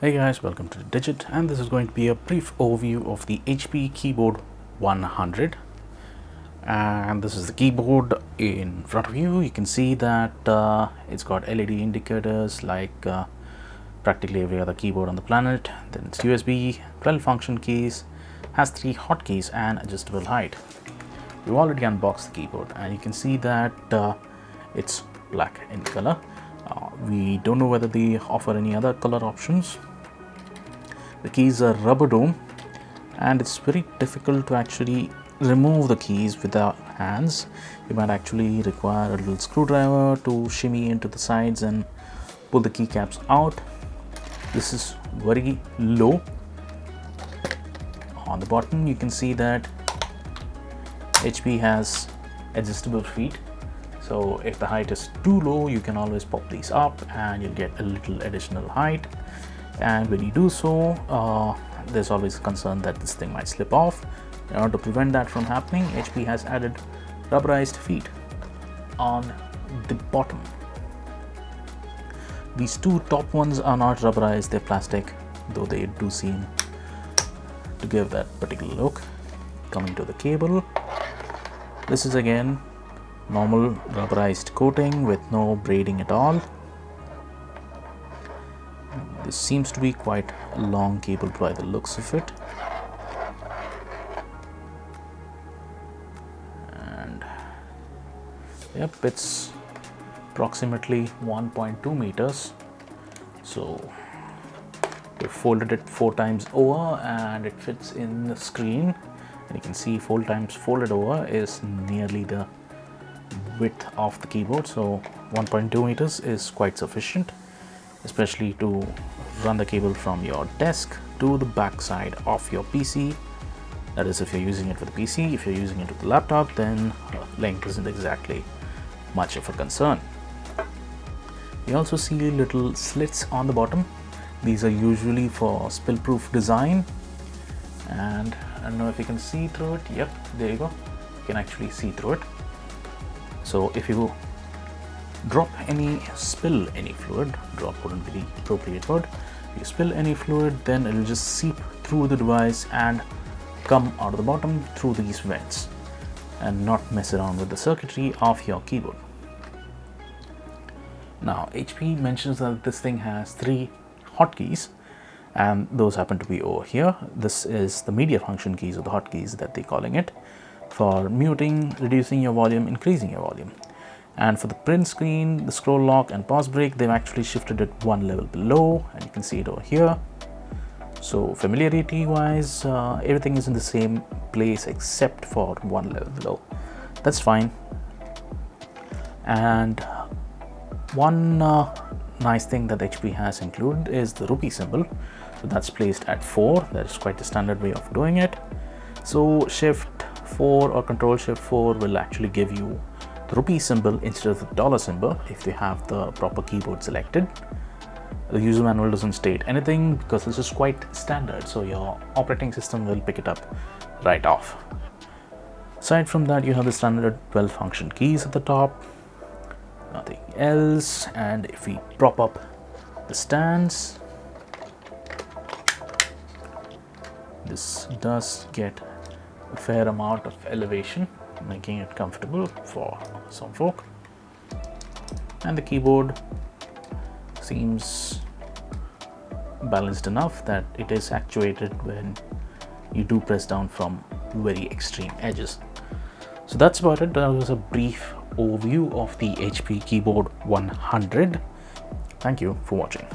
Hey guys, welcome to the Digit, and this is going to be a brief overview of the HP Keyboard 100. And this is the keyboard in front of you. You can see that it's got LED indicators like practically every other keyboard on the planet. Then it's USB, 12 function keys, has 3 hotkeys and adjustable height. We've already unboxed the keyboard and you can see that it's black in color. We don't know whether they offer any other color options. The keys are rubber dome and it's very difficult to actually remove the keys with our hands. You might actually require a little screwdriver to shimmy into the sides and pull the keycaps out. This is very low. On the bottom you can see that HP has adjustable feet. So if the height is too low, you can always pop these up and you'll get a little additional height. And when you do so, there's always a concern that this thing might slip off. In order to prevent that from happening, HP has added rubberized feet on the bottom. These two top ones are not rubberized, they're plastic, though they do seem to give that particular look. Coming to the cable, this is again normal rubberized coating with no braiding at all. This seems to be quite a long cable by the looks of it. And yep, it's approximately 1.2 meters. So we folded it 4 times over and it fits in the screen. And you can see 4 times folded over is nearly the width of the keyboard, so 1.2 meters is quite sufficient, especially to run the cable from your desk to the back side of your PC. That is if you're using it with a PC. If you're using it with a laptop, then length isn't exactly much of a concern. You also see little slits on the bottom. These are usually for spill-proof design, and I don't know if you can see through it. Yep, there you go, you can actually see through it. So if you spill any fluid, drop wouldn't be the appropriate word. If you spill any fluid, then it'll just seep through the device and come out of the bottom through these vents and not mess around with the circuitry of your keyboard. Now HP mentions that this thing has 3 hotkeys and those happen to be over here. This is the media function keys, or the hotkeys that they're calling it, for muting, reducing your volume, increasing your volume. And for the print screen, the scroll lock and pause break, they've actually shifted it 1 level below, and you can see it over here. So familiarity wise, everything is in the same place except for 1 level below. That's fine. And one nice thing that HP has included is the rupee symbol. So that's placed at 4. That's quite the standard way of doing it. So Shift 4 or Control Shift 4 will actually give you the rupee symbol instead of the dollar symbol if you have the proper keyboard selected. The user manual doesn't state anything because this is quite standard, so your operating system will pick it up right off. Aside from that, you have the standard 12 function keys at the top, nothing else. And if we prop up the stands, this does get a fair amount of elevation, making it comfortable for some folk. And the keyboard seems balanced enough that it is actuated when you do press down from very extreme edges. So that's about it. That was a brief overview of the HP Keyboard 100. Thank you for watching.